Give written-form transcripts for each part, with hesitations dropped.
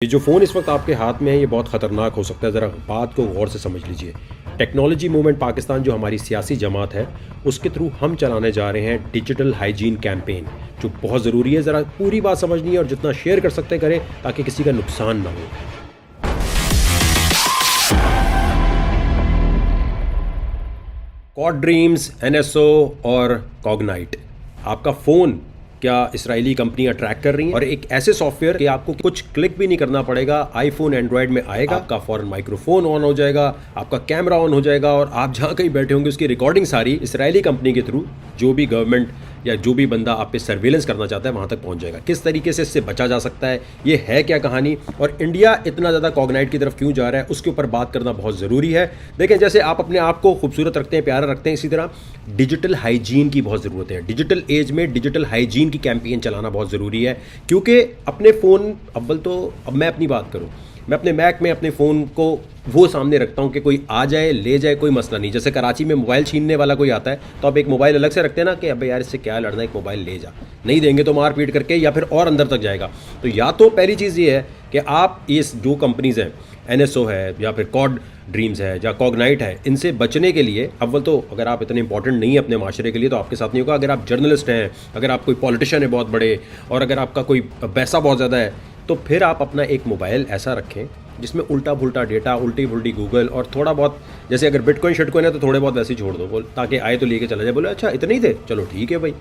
ये जो फ़ोन इस वक्त आपके हाथ में है ये बहुत ख़तरनाक हो सकता है। ज़रा बात को गौर से समझ लीजिए। टेक्नोलॉजी मूवमेंट पाकिस्तान जो हमारी सियासी जमात है उसके थ्रू हम चलाने जा रहे हैं डिजिटल हाइजीन कैंपेन, जो बहुत ज़रूरी है। ज़रा पूरी बात समझनी है और जितना शेयर कर सकते करें ताकि किसी का नुकसान ना हो। क्वाड ड्रीम्स, NSO और कॉग्नाइट, आपका फ़ोन क्या इसराइली कंपनियां ट्रैक कर रही हैं और एक ऐसे सॉफ्टवेयर कि आपको कुछ क्लिक भी नहीं करना पड़ेगा, आईफोन एंड्रॉयड में आएगा, आपका फॉरन माइक्रोफोन ऑन हो जाएगा, आपका कैमरा ऑन हो जाएगा और आप जहां कहीं बैठे होंगे उसकी रिकॉर्डिंग सारी इसराइली कंपनी के थ्रू जो भी गवर्नमेंट या जो भी बंदा आप पे सर्वेलेंस करना चाहता है वहां तक पहुंच जाएगा। किस तरीके से इससे बचा जा सकता है, ये है क्या कहानी, और इंडिया इतना ज़्यादा कॉग्नाइट की तरफ क्यों जा रहा है उसके ऊपर बात करना बहुत ज़रूरी है। देखें, जैसे आप अपने आप को खूबसूरत रखते हैं, प्यारा रखते हैं, इसी तरह डिजिटल हाइजीन की बहुत ज़रूरत है। डिजिटल एज में डिजिटल हाइजीन की कैंपेन चलाना बहुत ज़रूरी है, क्योंकि अपने फ़ोन अब मैं अपनी बात करूँ, मैं अपने मैक में अपने फ़ोन को वो सामने रखता हूँ कि कोई आ जाए ले जाए कोई मसला नहीं। जैसे कराची में मोबाइल छीनने वाला कोई आता है तो आप एक मोबाइल अलग से रखते हैं ना कि अबे यार इससे क्या लड़ना है, एक मोबाइल ले जा, नहीं देंगे तो मार पीट करके या फिर और अंदर तक जाएगा। तो या तो पहली चीज़ ये है कि आप इस जो कंपनीज़ हैं, NSO है या फिर क्वाड ड्रीम्स है या कॉग्नाइट है, इनसे बचने के लिए अव्वल तो अगर आप इतने इंपॉर्टेंट नहीं है अपने माशरे के लिए तो आपके साथ नहीं होगा। अगर आप जर्नलिस्ट हैं, अगर आप कोई पॉलिटिशियन है बहुत बड़े, और अगर आपका कोई पैसा बहुत ज़्यादा है, तो फिर आप अपना एक मोबाइल ऐसा रखें जिसमें उल्टा पुल्टा डेटा, उल्टी पुल्टी गूगल और थोड़ा बहुत, जैसे अगर बिटकॉइन शिटकॉइन है तो थोड़े बहुत वैसे ही छोड़ दो, ताकि आए तो लेके चला जाए। बोले अच्छा इतने ही थे, चलो ठीक है भाई।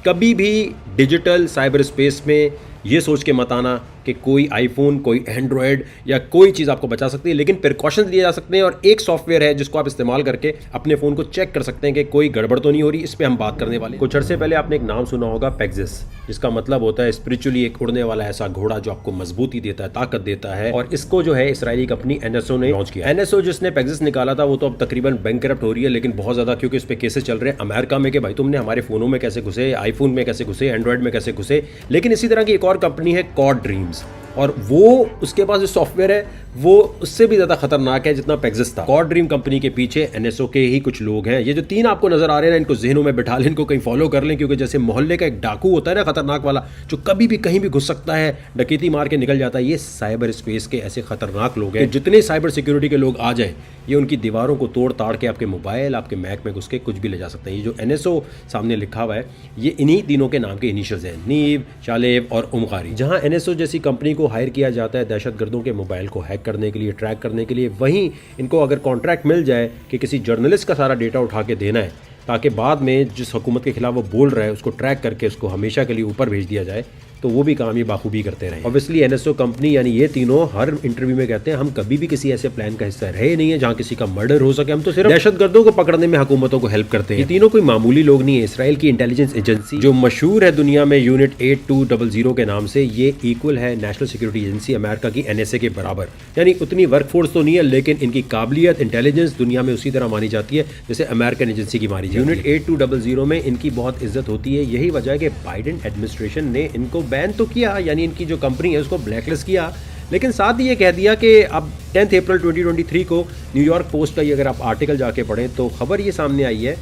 कभी भी डिजिटल साइबर स्पेस में ये सोच के मत आना कि कोई आईफोन, कोई एंड्रॉयड या कोई चीज़ आपको बचा सकती है, लेकिन प्रिकॉशंस लिए जा सकते हैं और एक सॉफ्टवेयर है जिसको आप इस्तेमाल करके अपने फ़ोन को चेक कर सकते हैं कि कोई गड़बड़ तो नहीं हो रही। इस पर हम बात करने वाले हैं। कुछ अर्से पहले आपने एक नाम सुना होगा, पेगासस, जिसका मतलब होता है स्पिरिचुअली एक उड़ने वाला ऐसा घोड़ा जो आपको मजबूती देता है, ताकत देता है, और इसको जो है इसराइली कंपनी NSO ने लॉन्च किया। NSO जिसने पेगासस निकाला था वो तो अब तकरीबन बैंकरप्ट हो रही है, लेकिन बहुत ज़्यादा क्योंकि इस पर केसेस चल रहे हैं अमेरिका में कि भाई तुमने हमारे फ़ोनों में कैसे घुसे, आईफोन में कैसे घुसे, एंड्रॉयड में कैसे घुसे। लेकिन इसी तरह की एक और कंपनी है क्वाड ड्रीम्स, और वो उसके पास जो सॉफ्टवेयर है वो उससे भी ज़्यादा खतरनाक है जितना पेगासस था। क्वाड ड्रीम कंपनी के पीछे NSO के ही कुछ लोग हैं। ये जो तीन आपको नजर आ रहे हैं ना, इनको जहनों में बिठा लें, इनको कहीं फॉलो कर लें, क्योंकि जैसे मोहल्ले का एक डाकू होता है ना खतरनाक वाला, जो कभी भी कहीं भी घुस सकता है, डकैती मार के निकल जाता है, ये साइबर स्पेस के ऐसे खतरनाक लोग हैं। जितने साइबर सिक्योरिटी के लोग आ जाए ये उनकी दीवारों को तोड़ ताड़ के आपके मोबाइल, आपके मैक में घुस के कुछ भी ले जा सकते हैं। ये जो NSO सामने लिखा हुआ है ये इन्हीं तीनों के नाम के इनिशियल्स हैं, नीव, शालेब और उमकारी। जहां NSO जैसी कंपनी को हायर किया जाता है दहशतगर्दों के मोबाइल को हैक करने के लिए, ट्रैक करने के लिए, वहीं इनको अगर कॉन्ट्रैक्ट मिल जाए कि किसी जर्नलिस्ट का सारा डेटा उठा के देना है ताकि बाद में जिस हुकूमत के खिलाफ वो बोल रहा है उसको ट्रैक करके उसको हमेशा के लिए ऊपर भेज दिया जाए, तो वो भी काम ये बाखूबी करते रहे। ऑब्वियसली NSO कंपनी यानी ये तीनों हर इंटरव्यू में कहते हैं हम कभी भी किसी ऐसे प्लान का हिस्सा रहे नहीं है जहां किसी का मर्डर हो सके, हम तो सिर्फ दहशतगर्दों को पकड़ने में हुकूमतों को हेल्प करते हैं। ये तीनों कोई मामूली लोग नहीं है। इसराइल की इंटेलिजेंस एजेंसी जो मशहूर है दुनिया में यूनिट 8200 के नाम से, ये इक्वल है नेशनल सिक्योरिटी एजेंसी अमेरिका की NSA के बराबर। यानी उतनी वर्कफोर्स तो नहीं है, लेकिन इनकी काबिलियत, इंटेलिजेंस दुनिया में उसी तरह मानी जाती है जैसे अमेरिकन एजेंसी की मानी जाती है। यूनिट 8200 में इनकी बहुत इज्जत होती है। यही वजह है कि बाइडेन एडमिनिस्ट्रेशन ने इनको बैन तो किया, यानी इनकी जो कंपनी है उसको ब्लैकलिस्ट किया, लेकिन साथ ही ये कह दिया कि अब 10 अप्रैल 2023 को न्यूयॉर्क पोस्ट का ये अगर आप आर्टिकल जाके पढ़ें तो खबर ये सामने आई है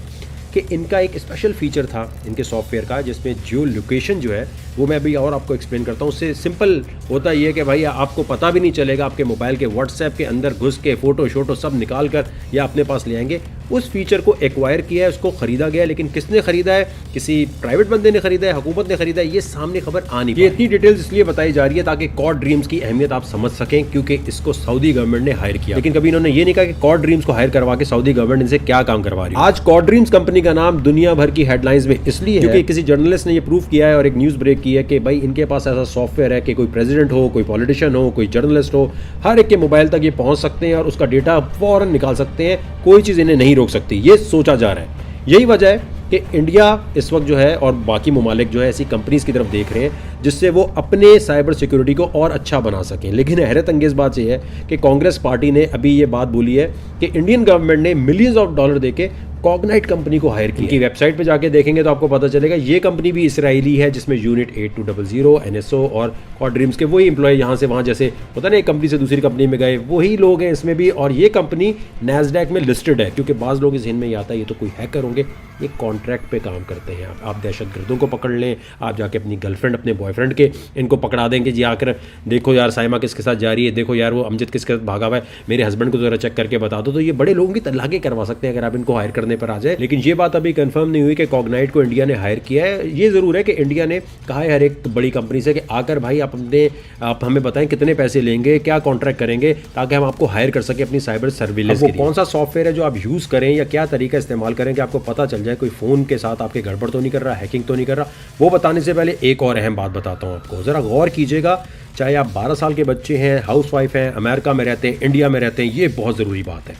कि इनका एक स्पेशल फीचर था इनके सॉफ्टवेयर का जिसमें जियो लोकेशन जो है वो मैं अभी और आपको एक्सप्लेन करता हूँ। उससे सिंपल होता ये है कि भाई आपको पता भी नहीं चलेगा, आपके मोबाइल के व्हाट्सएप के अंदर घुस के फ़ोटो शोटो सब निकाल कर या अपने पास ले आएंगे। उस फीचर को एक्वायर किया है, उसको ख़रीदा गया है, लेकिन किसने ख़रीदा है? किसी प्राइवेट बंदे ने ख़रीदा है, हुकूमत ने ख़रीदा है, ये सामने खबर आनी। ये इतनी डिटेल्स इसलिए बताई जा रही है ताकि क्वाड ड्रीम्स की अहमियत आप समझ सकें, क्योंकि इसको सऊदी गवर्नमेंट ने हायर किया, लेकिन कभी इन्होंने ये नहीं कहा कि क्वाड ड्रीम्स को हायर करवा के सऊदी गवर्नमेंट इनसे क्या काम करवा रही है। आज क्वाड ड्रीम्स कंपनी का नाम दुनिया भर की हेडलाइंस में इसलिए है क्योंकि किसी जर्नलिस्ट ने ये प्रूव किया है और एक न्यूज़ ब्रेक की है कि भाई इनके पास ऐसा सॉफ्टवेयर है कि कोई प्रेसिडेंट हो, कोई पॉलिटिशियन हो, कोई जर्नलिस्ट हो, हर एक के मोबाइल तक ये पहुंच सकते हैं और उसका डेटा फौरन निकाल सकते हैं। कोई चीज़ इन्हें नहीं रोक सकती, ये सोचा जा रहा है। यही वजह है कि इंडिया इस वक्त जो है और बाकी ममालिक जो है ऐसी कंपनीज की तरफ देख रहे हैं जिससे वो अपने साइबर सिक्योरिटी को और अच्छा बना सकें। लेकिन हैरत अंगेज़ बात यह है कि कांग्रेस पार्टी ने अभी ये बात बोली है कि इंडियन गवर्नमेंट ने मिलियंस ऑफ डॉलर देके कॉग्नाइट कंपनी को हायर किया। इनकी वेबसाइट पे जाके देखेंगे तो आपको पता चलेगा ये कंपनी भी इसराइली है, जिसमें यूनिट 8200, NSO और क्वाड ड्रीम्स के वही एम्प्लॉय यहाँ से वहाँ जैसे होता है ना, एक कंपनी से दूसरी कंपनी में गए, वही लोग हैं इसमें भी। और ये कंपनी नैस्डैक में लिस्टेड है, क्योंकि बाज़ लोग इस जहन में ये आता है ये तो कोई हैकर होंगे, ये कॉन्ट्रैक्ट पे काम करते हैं। आप दहशतगर्दों को पकड़ लें, आप जाके अपनी गर्लफ्रेंड अपने बॉयफ्रेंड के इनको पकड़ा देंगे जी, आकर देखो यार साइमा किसके साथ जा रही है, देखो यार वो अमजद किसके साथ भागा हुआ है, मेरे हस्बैंड को ज़रा चेक करके बता दो। तो ये बड़े लोगों की तलाक़ें करवा सकते हैं अगर आप इनको हायर करने पर आ जाए। लेकिन ये बात अभी कंफर्म नहीं हुई कि कॉग्नाइट को इंडिया ने हायर किया है। ये ज़रूर है कि इंडिया ने कहा है हर एक बड़ी कंपनी से कि आकर भाई आप हमें बताएं कितने पैसे लेंगे, क्या कॉन्ट्रैक्ट करेंगे, ताकि हम आपको हायर कर सकें अपनी साइबर सर्विलेंस के लिए। कौन सा सॉफ्टवेयर है जो आप यूज़ करें या क्या तरीका इस्तेमाल करें कि आपको पता चल जाए कोई फ़ोन के साथ आपके गड़बड़ तो नहीं कर रहा, हैकिंग तो नहीं कर रहा। वो बताने से पहले एक और अहम बात बताता हूँ आपको, ज़रा गौर कीजिएगा। चाहे आप 12 साल के बच्चे हैं, हाउसवाइफ हैं, अमेरिका में रहते हैं, इंडिया में रहते हैं, ये बहुत ज़रूरी बात है।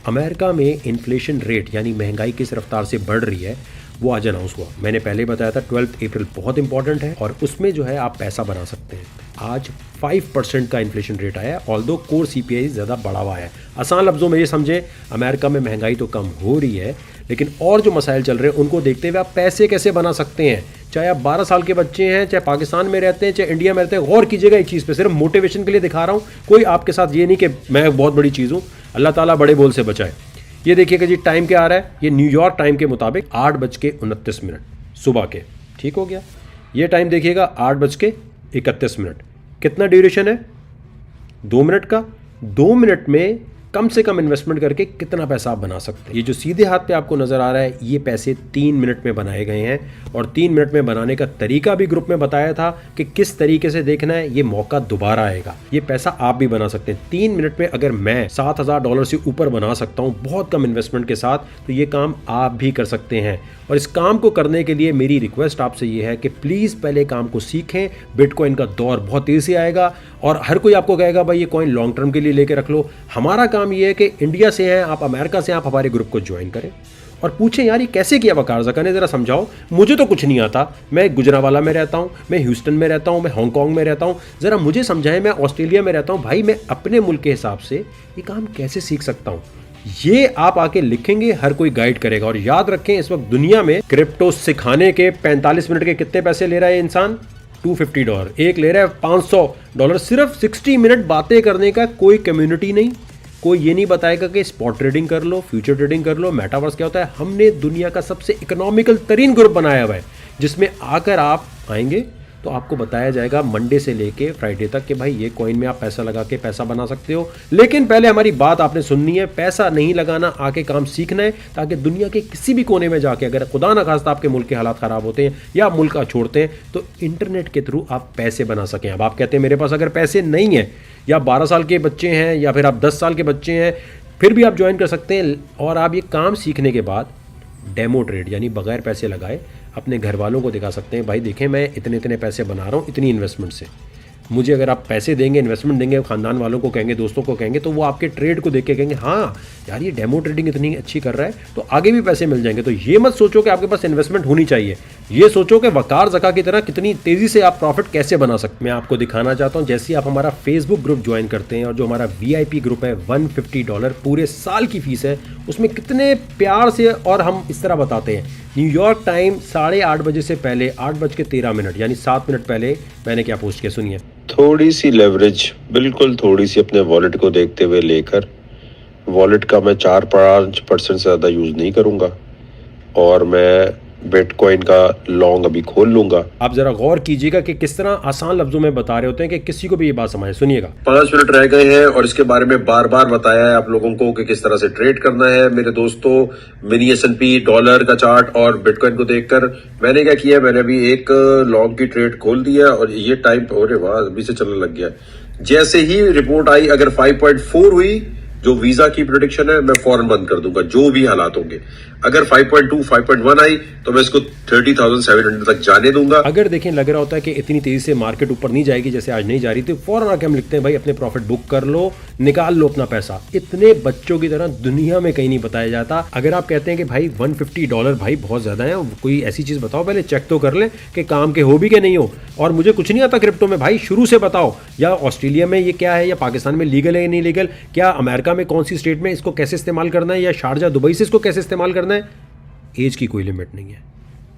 अमेरिका में इन्फ्लेशन रेट यानी महंगाई किस रफ्तार से बढ़ रही है वो आज अनाउंस हुआ। मैंने पहले बताया था 12 अप्रैल बहुत इंपॉर्टेंट है और उसमें जो है आप पैसा बना सकते हैं। आज 5% का इन्फ्लेशन रेट आया है, ऑल्दो कोर CPI ज़्यादा बढ़ा हुआ है। आसान लफ्ज़ों में ये समझे, अमेरिका में महंगाई तो कम हो रही है, लेकिन और जो मसाइल चल रहे हैं उनको देखते हुए आप पैसे कैसे बना सकते हैं। चाहे आप 12 साल के बच्चे हैं, चाहे पाकिस्तान में रहते हैं, चाहे इंडिया में रहते हैं, गौर कीजिएगा एक चीज़ पे, सिर्फ मोटिवेशन के लिए दिखा रहा हूँ, कोई आपके साथ ये नहीं कि मैं बहुत बड़ी चीज़ हूँ, अल्लाह ताला बड़े बोल से बचाए। ये देखिएगा जी, टाइम क्या आ रहा है, ये न्यूयॉर्क टाइम के मुताबिक 8:29 सुबह के, ठीक हो गया। ये टाइम देखिएगा 8:31, कितना ड्यूरेशन है, 2 मिनट का। 2 मिनट में कम से कम इन्वेस्टमेंट करके कितना पैसा आप बना सकते हैं। ये जो सीधे हाथ पे आपको नज़र आ रहा है, ये पैसे 3 मिनट में बनाए गए हैं और 3 मिनट में बनाने का तरीका भी ग्रुप में बताया था कि किस तरीके से देखना है। ये मौका दोबारा आएगा, ये पैसा आप भी बना सकते हैं 3 मिनट में। अगर मैं $7,000 से ऊपर बना सकता हूँ बहुत कम इन्वेस्टमेंट के साथ, तो ये काम आप भी कर सकते हैं। और इस काम को करने के लिए मेरी रिक्वेस्ट आपसे ये है कि प्लीज़ पहले काम को सीखें। बिटकॉइन का दौर बहुत तेज़ी से आएगा और हर कोई आपको कहेगा भाई ये कॉइन लॉन्ग टर्म के लिए लेके रख लो। हमारा काम ये है कि इंडिया से हैं आप, अमेरिका से आप हमारे ग्रुप को ज्वाइन करें और पूछें यार ये कैसे किया वकार ज़का ने, ज़रा समझाओ, मुझे तो कुछ नहीं आता। मैं गुजरावाला में रहता हूँ, मैं ह्यूस्टन में रहता हूँ, मैं हांगकॉन्ग में रहता हूँ, ज़रा मुझे समझाएं। मैं ऑस्ट्रेलिया में रहता हूँ, भाई मैं अपने मुल्क के हिसाब से ये काम कैसे सीख सकता हूँ। ये आप आके लिखेंगे, हर कोई गाइड करेगा। और याद रखें इस वक्त दुनिया में क्रिप्टो सिखाने के 45 मिनट के कितने पैसे ले रहा है इंसान, $250। एक ले रहा है $500। सिर्फ 60 मिनट बातें करने का, कोई कम्युनिटी नहीं, कोई ये नहीं बताएगा कि स्पॉट ट्रेडिंग कर लो, फ्यूचर ट्रेडिंग कर लो, मेटावर्स क्या होता है। हमने दुनिया का सबसे इकोनॉमिकल तरीन ग्रुप बनाया हुआ है, जिसमें आकर आप आएंगे तो आपको बताया जाएगा मंडे से लेके फ्राइडे तक कि भाई ये कॉइन में आप पैसा लगा के पैसा बना सकते हो। लेकिन पहले हमारी बात आपने सुननी है, पैसा नहीं लगाना, आके काम सीखना है, ताकि दुनिया के किसी भी कोने में जाके अगर खुदा ना खास्ता आपके मुल्क के हालात ख़राब होते हैं या आप मुल्क छोड़ते हैं तो इंटरनेट के थ्रू आप पैसे बना सकें। अब आप कहते हैं मेरे पास अगर पैसे नहीं है, या 12 साल के बच्चे हैं या फिर आप 10 साल के बच्चे हैं, फिर भी आप ज्वाइन कर सकते हैं। और आप ये काम सीखने के बाद डेमो ट्रेड यानी बगैर पैसे लगाए अपने घर वालों को दिखा सकते हैं, भाई देखें मैं इतने इतने पैसे बना रहा हूँ इतनी इन्वेस्टमेंट से। मुझे अगर आप पैसे देंगे, इन्वेस्टमेंट देंगे, ख़ानदान वालों को कहेंगे, दोस्तों को कहेंगे, तो वो आपके ट्रेड को देख के कहेंगे हाँ यार ये डेमो ट्रेडिंग इतनी अच्छी कर रहा है, तो आगे भी पैसे मिल जाएंगे। तो ये मत सोचो कि आपके पास इन्वेस्टमेंट होनी चाहिए, ये सोचो कि वकार ज़का की तरह कितनी तेज़ी से आप प्रॉफिट कैसे बना सकते। मैं आपको दिखाना चाहता हूँ, जैसे आप हमारा फेसबुक ग्रुप ज्वाइन करते हैं और जो हमारा VIP ग्रुप है $150 पूरे साल की फ़ीस है, उसमें कितने प्यार से और हम इस तरह बताते हैं। न्यूयॉर्क टाइम 8:30 बजे से पहले 8:13 यानी 7 मिनट पहले मैंने क्या पोस्ट किया, सुनिए। थोड़ी सी लेवरेज, बिल्कुल थोड़ी सी अपने वॉलेट को देखते हुए लेकर, वॉलेट का मैं 4-5% से ज़्यादा यूज़ नहीं करूँगा और मैं बिटकॉइन का लॉन्ग अभी खोल लूंगा। आप जरा गौर कीजिएगा कि किस तरह आसान लफ्जों में बता रहे होते हैं कि किसी को भी ये बात समझे। सुनिएगा। 5 मिनट रह गए हैं और इसके बारे में बार बार बताया है आप लोगों को कि किस तरह से ट्रेड करना है। मेरे दोस्तों, मिनी S&P, डॉलर का चार्ट और बिटकॉइन को देखकर मैंने क्या किया, मैंने अभी एक लॉन्ग की ट्रेड खोल दिया और ये टाइम, अरे वाह अभी से चलने लग गया। जैसे ही रिपोर्ट आई, अगर 5.4 हुई जो वीजा की प्रेडिक्शन है, मैं फौरन बंद कर दूंगा जो भी हालात होंगे। अगर 5.2, 5.1 आई तो मैं इसको 30,700 तक जाने दूंगा। अगर देखें लग रहा होता है कि इतनी तेजी से मार्केट ऊपर नहीं जाएगी जैसे आज नहीं जा रही, तो फौरन आके हम लिखते हैं भाई अपने प्रॉफिट बुक कर लो, निकाल लो अपना पैसा। इतने बच्चों की तरह दुनिया में कहीं नहीं बताया जाता। अगर आप कहते हैं कि भाई $150 भाई बहुत ज्यादा है, कोई ऐसी चीज बताओ, पहले चेक तो कर लें कि काम के हो भी कि नहीं हो। और मुझे कुछ नहीं आता क्रिप्टो में, भाई शुरू से बताओ, या ऑस्ट्रेलिया में ये क्या है, या पाकिस्तान में लीगल है या नहीं लीगल, क्या अमेरिका मक्का में कौन सी स्टेट में इसको कैसे इस्तेमाल करना है, या शारजा दुबई से इसको कैसे इस्तेमाल करना है, एज की कोई लिमिट नहीं है।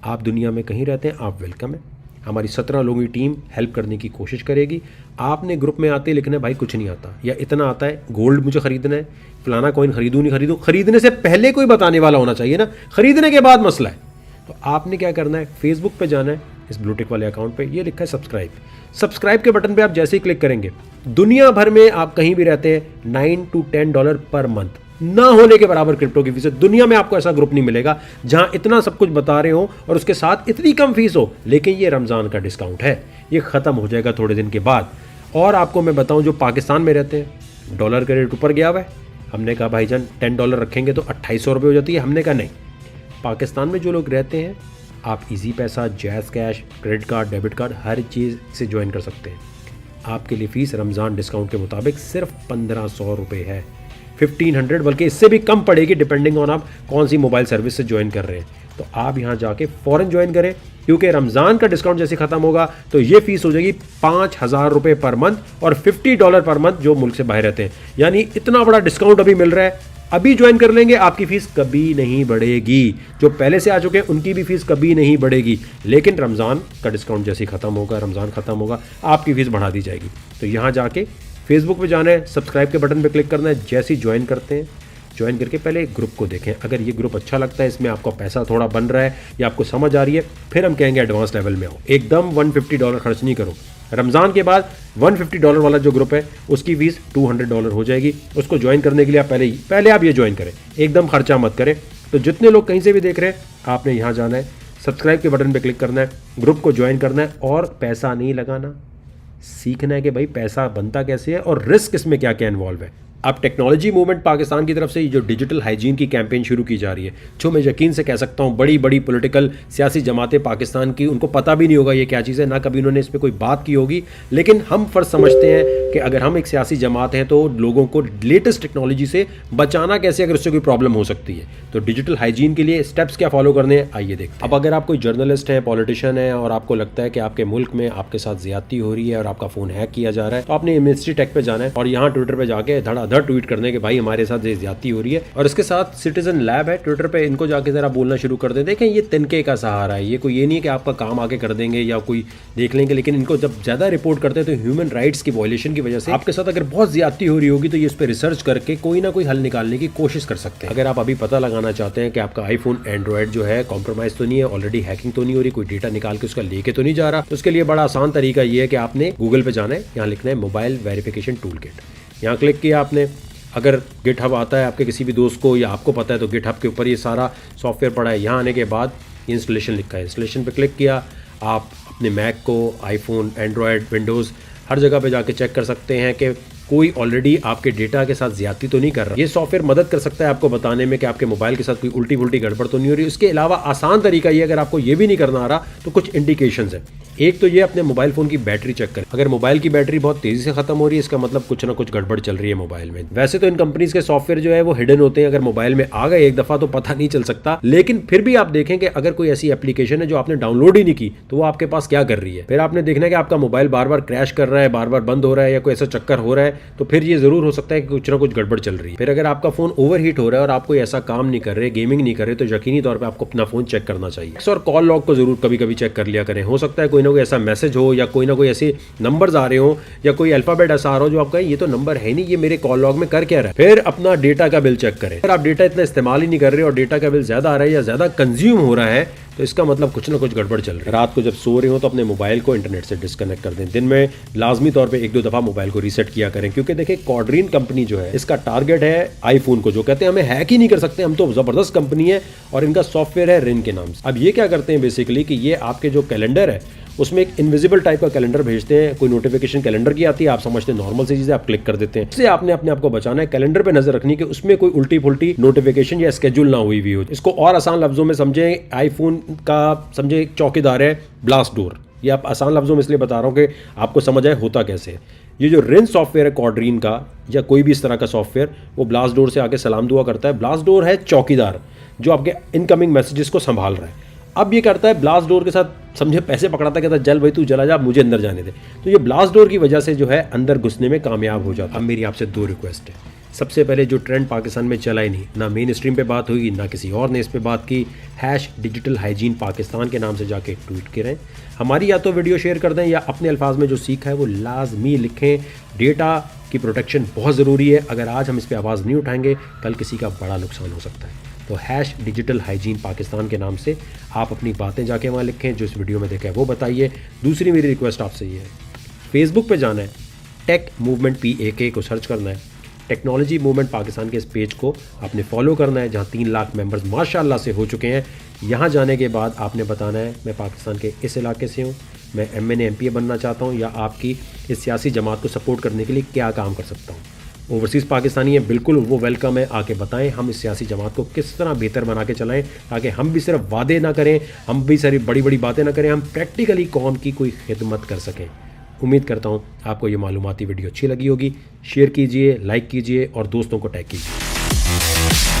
आप दुनिया में कहीं रहते हैं, आप वेलकम है। हमारी 17 लोगों की टीम हेल्प करने की कोशिश करेगी। आपने ग्रुप में आते लिखना है भाई कुछ नहीं आता, या इतना आता है, गोल्ड मुझे खरीदना है, फलाना कॉइन खरीदूँ नहीं खरीदूँ। खरीदने से पहले कोई बताने वाला होना चाहिए ना, खरीदने के बाद मसला है। तो आपने क्या करना है, फेसबुक पे जाना है, इस ब्लूटिक वाले अकाउंट पे ये लिखा है सब्सक्राइब। सब्सक्राइब के बटन पे आप जैसे ही क्लिक करेंगे, दुनिया भर में आप कहीं भी रहते हैं, $9 to $10 पर मंथ ना होने के बराबर क्रिप्टो की फीस है। दुनिया में आपको ऐसा ग्रुप नहीं मिलेगा जहां इतना सब कुछ बता रहे हो और उसके साथ इतनी कम फीस हो। लेकिन ये रमज़ान का डिस्काउंट है, ये ख़त्म हो जाएगा थोड़े दिन के बाद। और आपको मैं बताऊं, जो पाकिस्तान में रहते हैं, डॉलर का रेट ऊपर गया हुआ है। हमने कहा भाईजान $10 रखेंगे तो 2800 रुपये हो जाती है। हमने कहा नहीं, पाकिस्तान में जो लोग रहते हैं, आप Easypaisa, JazzCash, credit card, debit card, हर चीज़ से ज्वाइन कर सकते हैं। आपके लिए फ़ीस रमज़ान डिस्काउंट के मुताबिक सिर्फ 1500 रुपये है, 1500, बल्कि इससे भी कम पड़ेगी डिपेंडिंग ऑन आप कौन सी मोबाइल सर्विस से ज्वाइन कर रहे हैं। तो आप यहाँ जाके फ़ौरन ज्वाइन करें, क्योंकि रमज़ान का डिस्काउंट जैसे ख़त्म होगा तो ये फ़ीस हो जाएगी 5000 रुपये पर मंथ और $50 पर मंथ जो मुल्क से बाहर रहते हैं। यानी इतना बड़ा डिस्काउंट अभी मिल रहा है, अभी ज्वाइन कर लेंगे, आपकी फ़ीस कभी नहीं बढ़ेगी। जो पहले से आ चुके हैं उनकी भी फ़ीस कभी नहीं बढ़ेगी। लेकिन रमज़ान का डिस्काउंट जैसे ही ख़त्म होगा, रमज़ान ख़त्म होगा, आपकी फ़ीस बढ़ा दी जाएगी। तो यहाँ जाके फेसबुक पे जाना है, सब्सक्राइब के बटन पे क्लिक करना है। जैसे ही ज्वाइन करते हैं, ज्वाइन करके पहले ग्रुप को देखें। अगर ये ग्रुप अच्छा लगता है, इसमें आपका पैसा थोड़ा बन रहा है या आपको समझ आ रही है, फिर हम कहेंगे एडवांस लेवल में आओ। एकदम $150 खर्च नहीं करो। रमज़ान के बाद $150 वाला जो ग्रुप है उसकी फीस $200 हो जाएगी। उसको ज्वाइन करने के लिए आप पहले आप ये ज्वाइन करें, एकदम खर्चा मत करें। तो जितने लोग कहीं से भी देख रहे हैं, आपने यहाँ जाना है, सब्सक्राइब के बटन पर क्लिक करना है, ग्रुप को ज्वाइन करना है और पैसा नहीं लगाना। सीखना है कि भाई पैसा बनता कैसे है और रिस्क इसमें क्या क्या इन्वॉल्व है। अब टेक्नोलॉजी मूवमेंट पाकिस्तान की तरफ से जो डिजिटल हाइजीन की कैंपेन शुरू की जा रही है, जो मैं यकीन से कह सकता हूँ बड़ी बड़ी पॉलिटिकल सियासी जमातें पाकिस्तान की, उनको पता भी नहीं होगा ये क्या चीज़ है, ना कभी उन्होंने इस पर कोई बात की होगी। लेकिन हम फ़र्ज समझते हैं कि अगर हम एक सियासी जमात हैं तो लोगों को लेटेस्ट टेक्नोलॉजी से बचाना कैसे, अगर उससे कोई प्रॉब्लम हो सकती है। तो डिजिटल हाइजीन के लिए स्टेप्स क्या फॉलो करने हैं, आइए देखते हैं। अब अगर आप कोई जर्नलिस्ट हैं, पॉलिटिशियन है और आपको लगता है कि आपके मुल्क में आपके साथ ज्यादती हो रही है और आपका फ़ोन हैक किया जा रहा है, तो आपने मिनिस्ट्री टेक पे जाना है और यहाँ ट्विटर पर जाके धड़ाधड़ ट्वीट करने के भाई हमारे साथ ये ज्यादती हो रही है। और इसके साथ सिटीजन लैब है ट्विटर पे, इनको जाके जरा बोलना शुरू कर दें। देखें, ये तिनके का सहारा है, ये कोई ये नहीं है कि आपका काम आके कर देंगे या कोई देख लेंगे। लेकिन इनको जब ज्यादा रिपोर्ट करते हैं तो ह्यूमन राइट्स की वायलेशन की वजह से आपके साथ अगर बहुत ज्यादती हो रही होगी तो ये इस पर रिसर्च करके कोई ना कोई हल निकालने की कोशिश कर सकते हैं। अगर आप अभी पता लगाना चाहते हैं कि आपका आईफोन एंड्रॉइड जो है कॉम्प्रोमाइज तो नहीं है, ऑलरेडी हैकिंग तो नहीं हो रही, कोई डेटा निकाल के उसका लेके तो नहीं जा रहा, तो उसके लिए बड़ा आसान तरीका ये है कि आपने गूगल पे जाना है, यहाँ लिखना है मोबाइल वेरिफिकेशन टूल किट। यहाँ क्लिक किया आपने। अगर गिटहब आता है आपके किसी भी दोस्त को या आपको पता है तो गिटहब के ऊपर ये सारा सॉफ्टवेयर पड़ा है। यहाँ आने के बाद इंस्टॉलेशन लिखा है, इंस्टॉलेशन पे क्लिक किया। आप अपने मैक को, आईफोन, एंड्रॉयड, विंडोज़ हर जगह पे जाके चेक कर सकते हैं कि कोई ऑलरेडी आपके डेटा के साथ ज्यादती तो नहीं कर रहा। ये सॉफ्टवेयर मदद कर सकता है आपको बताने में कि आपके मोबाइल के साथ कोई उल्टी पुल्टी गड़बड़ तो नहीं हो रही। उसके अलावा आसान तरीका ये, अगर आपको ये भी नहीं करना आ रहा तो कुछ इंडिकेशंस है। एक तो ये अपने मोबाइल फ़ोन की बैटरी चेक करें। अगर मोबाइल की बैटरी बहुत तेज़ी से ख़त्म हो रही है, इसका मतलब कुछ ना कुछ गड़बड़ चल रही है मोबाइल में। वैसे तो इन कंपनीज के सॉफ्टवेयर जो है वो हिडन होते हैं, अगर मोबाइल में आ गए एक दफ़ा तो पता नहीं चल सकता। लेकिन फिर भी आप देखें कि अगर कोई ऐसी एप्लीकेशन है जो आपने डाउनलोड ही नहीं की तो वो आपके पास क्या कर रही है। फिर आपने देखना है कि आपका मोबाइल बार बार क्रैश कर रहा है, बार बार बंद हो रहा है या कोई ऐसा चक्कर हो रहा है, तो फिर ये ज़रूर हो सकता है कि कुछ ना कुछ गड़बड़ चल रही है। फिर अगर आपका फ़ोन ओवर हीट हो रहा है और आप कोई ऐसा काम नहीं कर रहे, गेमिंग नहीं कर रहे, तो यकीनी तौर पर आपको अपना फ़ोन चेक करना चाहिए। और कॉल लॉग को ज़रूर कभी कभी चेक कर लिया करें। हो सकता है कोई ना कोई ऐसा मैसेज हो या कोई ना कोई ऐसे नंबर्स आ रहे हो या कोई अल्फाबेट ऐसा आ रहा हो जो आपका ये तो नंबर है नहीं, ये मेरे कॉल लॉग में कर क्या रहा है। फिर अपना डेटा का बिल चेक करें। अगर आप डेटा इतना इस्तेमाल ही नहीं कर रहे और डेटा का बिल ज्यादा आ रहा है या ज्यादा कंज्यूम हो रहा है तो इसका मतलब कुछ ना कुछ गड़बड़ चल रही है। रात को जब सो रहे हो तो अपने मोबाइल को इंटरनेट से डिस्कनेक्ट कर दें। दिन में लाजमी तौर पे 1-2 दफ़ा मोबाइल को रीसेट किया करें, क्योंकि देखिए क्वाड्रीन कंपनी जो है इसका टारगेट है आईफोन को, जो कहते हैं हमें हैक ही नहीं कर सकते, हम तो ज़बरदस्त कंपनी है, और इनका सॉफ्टवेयर है रिन के नाम से। अब ये क्या करते हैं बेसिकली कि ये आपके जो कैलेंडर है उसमें एक इनविजिबल टाइप का कैलेंडर भेजते हैं। कोई नोटिफिकेशन कैलेंडर की आती है, आप समझते हैं नॉर्मल सी चीज़ है, आप क्लिक कर देते हैं। इससे आपने अपने आप को बचाना है, कैलेंडर पे नजर रखनी कि उसमें कोई उल्टी फुल्टी नोटिफिकेशन या स्केड्यूल ना हुई हो। इसको और आसान लफ्जों में समझें, आईफोन का समझे एक चौकीदार है ब्लास्ट डोर। ये आप आसान लफ्जों में इसलिए बता रहा हूँ कि आपको समझ आए होता कैसे है। ये जो रिन सॉफ्टवेयर है क्वाड्रीन का या कोई भी इस तरह का सॉफ्टवेयर, वो ब्लास्ट डोर से आके सलाम दुआ करता है। ब्लास्ट डोर है चौकीदार जो आपके इनकमिंग मैसेजेस को संभाल रहा है। अब ये करता है ब्लास्ट डोर के साथ समझे पैसे पकड़ाता, कहता है चल भाई तू चला जा, मुझे अंदर जाने दे। तो ये ब्लास्ट डोर की वजह से जो है अंदर घुसने में कामयाब हो जाता है। अब मेरी आपसे 2 रिक्वेस्ट है। सबसे पहले जो ट्रेंड पाकिस्तान में चला ही नहीं, ना मेन स्ट्रीम पे बात हुई, ना किसी और ने इस पे बात की, #डिजिटल हाइजीन पाकिस्तान के नाम से जाके ट्वीट करें। हमारी या तो वीडियो शेयर कर दें या अपने अल्फाज में जो सीखा है वो लाजमी लिखें। डेटा की प्रोटेक्शन बहुत ज़रूरी है। अगर आज हम इस पर आवाज़ नहीं उठाएंगे, कल किसी का बड़ा नुकसान हो सकता है। तो #डिजिटल हाइजीन पाकिस्तान के नाम से आप अपनी बातें जाके वहाँ लिखें, जो इस वीडियो में देखा है वो बताइए। दूसरी मेरी रिक्वेस्ट आपसे ये है, फेसबुक पे जाना है, टेक मूवमेंट PAK को सर्च करना है, टेक्नोलॉजी मूवमेंट पाकिस्तान के इस पेज को आपने फॉलो करना है, जहाँ 3 लाख मेंबर्स माशाल्लाह से हो चुके हैं। यहाँ जाने के बाद आपने बताना है मैं पाकिस्तान के इस इलाके से हूँ, मैं MNA MPA बनना चाहता हूँ, या आपकी इस सियासी जमात को सपोर्ट करने के लिए क्या काम कर सकता हूँ। ओवरसीज़ पाकिस्तानी है, बिल्कुल वो वेलकम है, आके बताएं हम इस सियासी जमात को किस तरह बेहतर बना के चलाएं, ताकि हम भी सिर्फ वादे ना करें, हम भी सारी बड़ी बड़ी बातें ना करें, हम प्रैक्टिकली कौम की कोई खिदमत कर सकें। उम्मीद करता हूँ आपको ये मालूमाती वीडियो अच्छी लगी होगी। शेयर कीजिए, लाइक कीजिए और दोस्तों को टैग कीजिए।